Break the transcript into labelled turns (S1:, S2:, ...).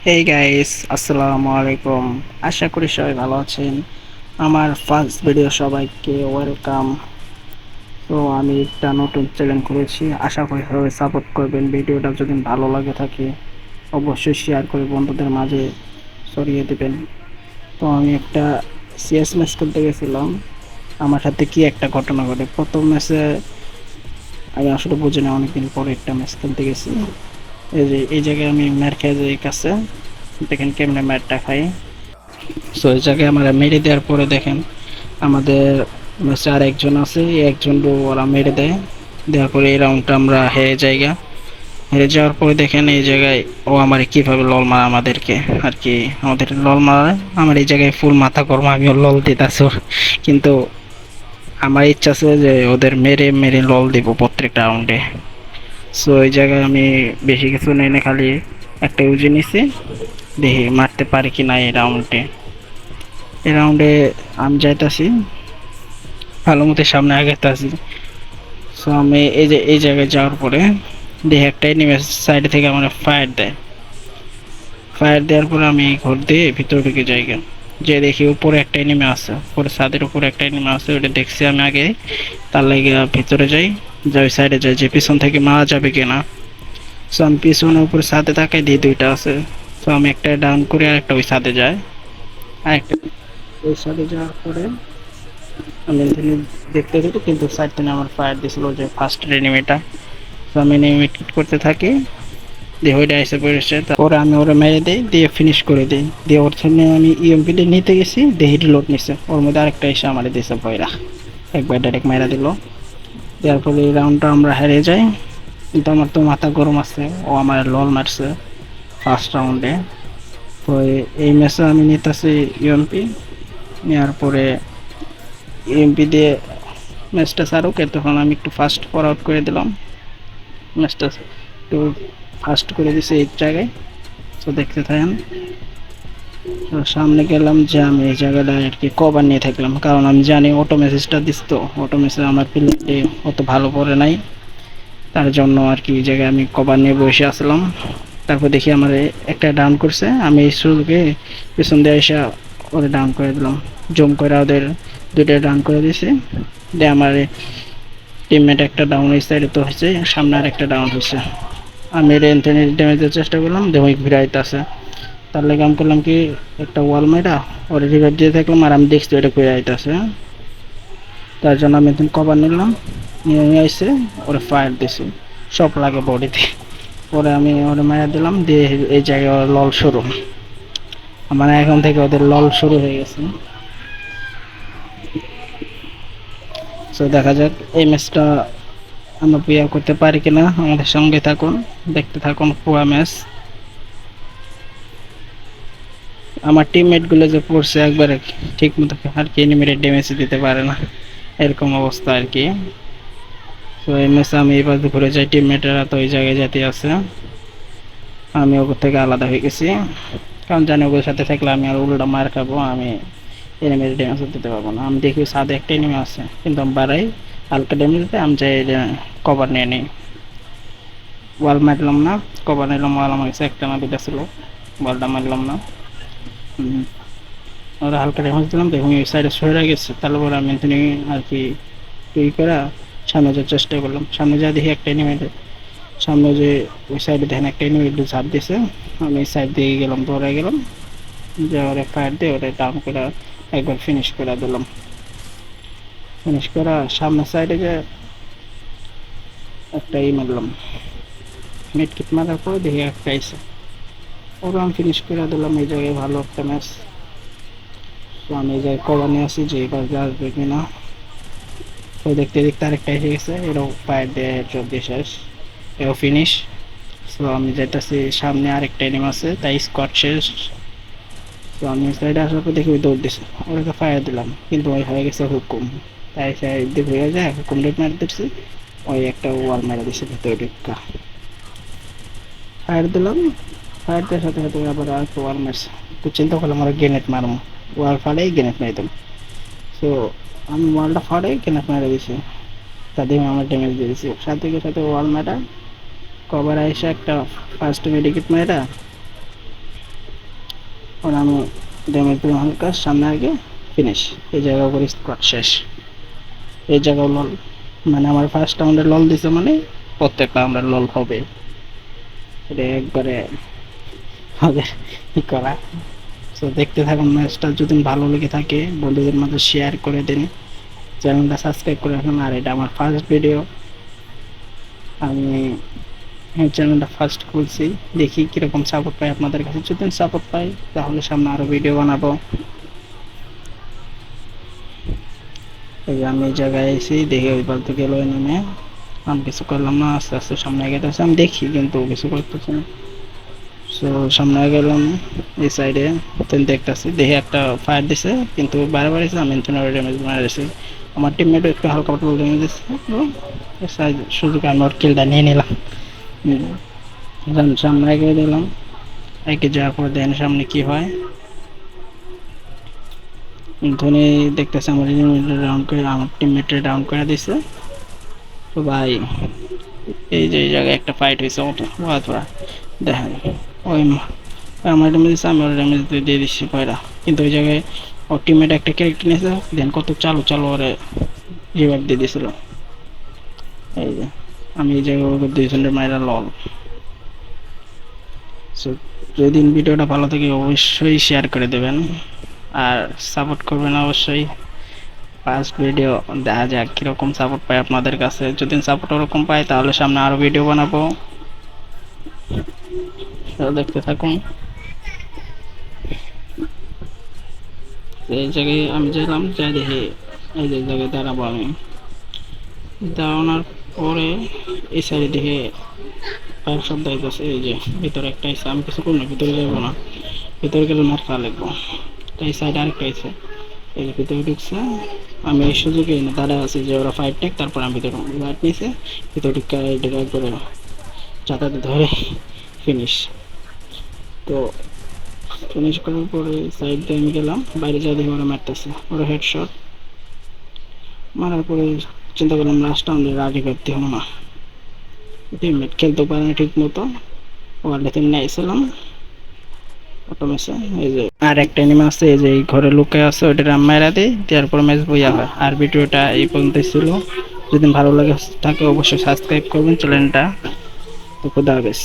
S1: Hey guys, আসসালামু আলাইকুম। আশা করি সবাই ভালো আছেন। আমার ফার্স্ট ভিডিও সবাইকে ওয়েলকাম। তো আমি একটা নতুন চ্যানেল করেছি, আশা করি সবাই সাপোর্ট করবেন। ভিডিওটা যদি ভালো লাগে থাকে অবশ্যই শেয়ার করে বন্ধুদের মাঝে ছড়িয়ে দেবেন। তো আমি একটা সিএস ম্যাচ খেলতে গেছিলাম। আমার সাথে কি একটা ঘটনা ঘটে। প্রথম ম্যাচে আমি আসলে বুঝি না, অনেকদিন পরে একটা ম্যাচ খেলতে গেছি। এই যে এই জায়গায় আমি ম্যার খেয়ে যাই কাছে, দেখেন কেমনে ম্যারটা খাই। সো এই জায়গায় আমরা মেরে দেওয়ার পরে দেখেন আমাদের ম্যাচে আর একজন আছে, এই একজন ওরা মেরে দেয়। দেওয়ার পরে এই রাউন্ডটা আমরা হেরে যাইগা। হেরে যাওয়ার পরে দেখেন এই জায়গায় ও আমার কিভাবে লল মারা আমাদেরকে আর কি, আমাদের লল মারা। আমার এই জায়গায় ফুল মাথা কর্ম, আমিও লল দিতেছি। কিন্তু আমার ইচ্ছা আছে যে ওদের মেরে মেরে লল দিব প্রত্যেকটা রাউন্ডে। সো এই জায়গায় আমি বেশি কিছু নেই না, খালি একটা ইউজি নিছি, দেখি মারতে পারি কি না এই রাউন্ডে। এই রাউন্ডে আমি যাইতাছি ভালো মতো, সামনে আগাইতাছি। সো আমি এই যে এই জায়গায় যাওয়ার পরে দেখি একটা এনিমি সাইড থেকে আমার ফায়ার দেয়। ফায়ার দেওয়ার পরে আমি ঘর দিয়ে ভিতরে ঢুকে যাই। যে দেখি উপরে একটা এনিমি আছে, উপরে ছাদের উপরে একটা এনিমি আছে, ওটা দেখছি আমি আগে। তার লাগে ভিতরে যাই, যাই সাইডে যাই যে পিছন থেকে মারা যাবে কিনা। সো আমি পিছনে উপরে ছাদে তাকাই, দিয়ে দুইটা আছে। সো আমি একটা ডাউন করে আর একটা ওই ছাদে যায়। আর একটা ওই ছাদে যাওয়ার পরে আমি এখানে দেখতে দেখতে কিন্তু সাইড থেকে আমার ফায়ার দিছিল যে ফার্স্ট এনিমিটা। তো আমি এনিমি কিট করতে থাকি, দিয়ে ওইটা এসে পড়েছে। তারপরে আমি ওরা মেরে দিই, দিয়ে ফিনিশ করে দিই। দিয়ে ওর সামনে আমি ইএমপি দিয়ে নিতে গেছি, দিয়ে হিট লোড নিছে। ওর মধ্যে আরেকটা এসে আমার দিয়েছে ভয়রা, একবার ডাইরেক্ট মেরা দিল। দেওয়ার ফলে এই রাউন্ডটা আমরা হেরে যাই। কিন্তু আমার তো মাথা গরম আছে, ও আমার লল মারছে ফার্স্ট রাউন্ডে। তো এই ম্যাচে আমি নিতেছি ইএমপি। নেওয়ার পরে ইএমপি দিয়ে ম্যাচটা ছাড়ুক, তখন আমি একটু ফাস্ট ফর আউট করে দিলাম। ম্যাচটা একটু ফাস্ট করে দিছে এই জায়গায়। তো দেখতে থাকেন। তো সামনে গেলাম যে আমি এই জায়গাটা আর কি কভার নিয়ে থাকলাম, কারণ আমি জানি অটো মেসেজটা দিস, তো অটো মেসেজ আমার প্লেটে অত ভালো পড়ে নাই। তার জন্য আর কি এই জায়গায় আমি কভার নিয়ে বসে আসলাম। তারপর দেখি আমার একটা ডাউন করছে, আমি এই সুযোগে পেছন দিয়ে এসে ওদের ডাউন করে দিলাম। জম করে ওদের দুইটা ডাউন করে দিয়েছে। দিয়ে আমার টিমমেট একটা ডাউন এই সাইডে তো হয়েছে, সামনে আর একটা ডাউন হয়েছে। আমি রেন্থেনে ড্যামেজ দেওয়ার চেষ্টা করলাম, দেহ ঘুরাইতে আছে। তার লাগে আমি করলাম কি, একটা ওয়াল মেরা ওরে রিভাইভ দিয়ে থাকলাম, আর আমি দেখছি ওটা ঘুরাইতে আছে। তার জন্য আমি এখন কভার নিলাম, নিয়ে নিয়ে এসে ওরে ফায়ার দিছি, সব লাগে বডিতে। পরে আমি ওরে মারা দিলাম, দিয়ে এই জায়গায় ওর লল শুরু। মানে এখন থেকে ওদের লল শুরু হয়ে গেছে। সো দেখা যাক এই ম্যাচটা আমরা বিয়ার করতে পারি কিনা। আমাদের সঙ্গে থাকুন, দেখতে থাকুন পুরো ম্যাচ। আমার টিমমেট গুলো যে পড়ছে একবারে ঠিক মতো আর কি, এনিমিটেড ড্যামেজ দিতে পারে না, এরকম অবস্থা আর কি। তো এই ম্যাচে আমি এবার ঘুরে যাই, টিমমেটেরা তো ওই জায়গায় যেতে আছে। আমি ওপর থেকে আলাদা হয়ে গেছি, কারণ জানি ওদের সাথে থাকলে আমি আর উল্টা মার খাবো, আমি এনিমিটেড ড্যামেজ দিতে পারবো না। আমি দেখি সাথে একটা এনিমি আছে, কিন্তু আমি বাড়াই হালকা ড্যামেজ দিতে, আমি চাই কভার নিয়ে নিই। ওয়াল মারলাম না, কভার নিলাম। ওয়াল আমার কাছে একটা না দুটা ছিল, বলটা মারলাম না। ওরা হালকা ড্যামেজ দিলাম, দেখুন ওই সাইডে সরে গেছে। তারপরে আমি এখানে আর কি তুই করে সামনে যাওয়ার চেষ্টা করলাম। সামনে যা দেখি একটা এনিমি, সামনে যে ওই সাইডে দেখেন একটা এনিমি ঝাঁপ দিয়েছে। আমি এই সাইড দিয়ে গেলাম, দৌড়ে গেলাম, যে ওরা ফায়ার দিয়ে ওরা ডাউন করে একবার ফিনিশ করে দিলাম। ফিনিশ করা সামনের সাইডে যে একটা মারলাম, মিড কিট মারার পরে দেখি একটা আইসে, ওরা আমি ফিনিশ করে দিলাম। এই জায়গায় ভালো একটা ম্যাচ। তো আমি এই জায়গায় কভার নিয়ে আসি যে এবার আসবে কিনা। তো দেখতে দেখতে আরেকটা এসে গেছে, এরাও ফায়ার দিয়ে হেডশট দিয়ে শেষ, এও ফিনিশ। সো আমি যেতেছি সামনে আরেকটা এনিমি আছে, তাই স্কোয়াড শেষ। তো আমি সাইডে আসার পর দেখি ওই দৌড় দিছে, ওটাকে ফায়ার দিলাম, কিন্তু ওই হয়ে গেছে হুকুম। তাই সাইড দিয়ে ঘুরে যায়, হুকুম রেট মারি দিচ্ছি, ওই একটা ওয়াল মেরে দিচ্ছে ভিতরে ঢুকা। ফায়ার দিলাম, ফায়ার দেওয়ার সাথে সাথে আবার আর একটা ওয়াল মারছে। তো চিন্তা করলাম আমরা গ্রেনেড মারবো, ওয়াল ফাড়াই গ্রেনেড মারি দিলাম। তো আমি ওয়ালটা ফাড়াই গ্রেনেড মেরে দিছি, তাদের আমার ড্যামেজ দিয়ে দিছি। সাথে সাথে ওয়াল মেরা কভার এসে একটা ফার্স্ট মেডিকেট মেরা ওর আমি ড্যামেজ দিলাম হালকা সামনে আগে, ফিনিশ। এই জায়গা উপর স্কোয়াড শেষ। এই জায়গাও লল, মানে আমার ফার্স্ট রাউন্ডে লল দিছে মানে প্রত্যেকটা রাউন্ডে লল হবে, এটা একবারে আমাদের ই করা। তো দেখতে থাকুন ম্যাচটা, যদি ভালো লেগে থাকে বন্ধুদের মধ্যে শেয়ার করে দিন, চ্যানেলটা সাবস্ক্রাইব করে রাখুন। আর এটা আমার ফার্স্ট ভিডিও, আমি চ্যানেলটা ফার্স্ট খুলছি, দেখি কীরকম সাপোর্ট পাই আপনাদের কাছে। যদি সাপোর্ট পাই তাহলে সামনে আরও ভিডিও বানাবো। এই যে আমি এই জায়গায় এসে দেখি ওই পাল থেকে গেলো নেমে, আমি কিছু করলাম না, আস্তে আস্তে সামনে গেতেছে, আমি দেখি কিন্তু কিছু করতেছি না। সো সামনে গেলাম এই সাইডে, দেখতেছি দেখি একটা ফায়ার দিছে কিন্তু বারবার এসে আমি ড্যামেজ মারা দিয়েছি। আমার টিমমেটও একটু হালকা পাতলা ড্যামেজ দিচ্ছে, সুযোগে আমি ওর কিলটা নিয়ে নিলাম। সামনে এগিয়ে দিলাম, এগিয়ে যাওয়ার পর দেন সামনে কি হয়। ধোনি দেখতেছে আমার রাউন্ড করে, আমার টিমমেটের ডাউন করে দিছে। তো ভাই এই যে এই জায়গায় একটা ফাইট হয়েছে অথবা দেখেন, ওই আমার ড্যামেজ দিচ্ছে, আমি ওর ড্যামেজ দিয়ে দিচ্ছি পয়রা, কিন্তু ওই জায়গায় ওর টিমমেট একটা ক্যারেক্টার নিয়েছে, দেন কত চালু চালু ওরে রিভাইভ দিয়ে দিয়েছিল। এই যে আমি এই জায়গায় ওকে 200 মাইরা লল। সো যদি ভিডিওটা ভালো থাকে অবশ্যই শেয়ার করে দেবেন আর সাপোর্ট করবেন অবশ্যই। ফার্স্ট ভিডিও, দেখা যাক কীরকম সাপোর্ট পাই আপনাদের কাছে। যদি সাপোর্ট ওরকম পাই তাহলে সামনে আরও ভিডিও বানাবো, দেখতে থাকুন। এই জায়গায় আমি গেলাম, যাই দেখি এই যে জায়গায় দাঁড়াবো আমি, দাঁড়ানোর পরে এই সাইডে দেখে পায়ের শব্দ আইতেছে। এই যে ভিতরে একটা আইসে, আমি কিছু করবো না, ভিতরে যাবো না, ভিতরে গেলে মার খাওয়া লাগবো। এই সাইডে আরেকটা আইসে, এই যে ভিতরে ঢুকছে, আমি এই সুযোগে দাঁড়া আছি যে ওরা ফাইট টেক, তারপর আমি ভিতরে ফাইট নিয়েছে, ভিতরে ঢুকে একবারে চাতাতে ধরে ফিনিশ। তো ফিনিশ করার পরে সাইড দিয়ে আমি গেলাম, বাইরে যাই দেখি ওরা মারতেছে, ওরা হেডশট মারার পরে চিন্তা করলাম লাস্ট রাউন্ডে রাগে করতে হলো না, টিমমেট খেলতে পারে না ঠিক মতো, ওয়ার্ল্ডে টিম নিয়েছিলাম অটোমেশন। এই যে আর একটা এনিমি আছে, এই যে এই ঘরে লুকায় আছে, ওইটা রাম মারা দিই, দেওয়ার পর ম্যাচ বইয়া হয়। আর ভিডিওটা এই পর্যন্ত ছিল, যদি ভালো লাগে থাকে অবশ্যই সাবস্ক্রাইব করবেন চ্যানেলটা। তো খুদা হাফেজ।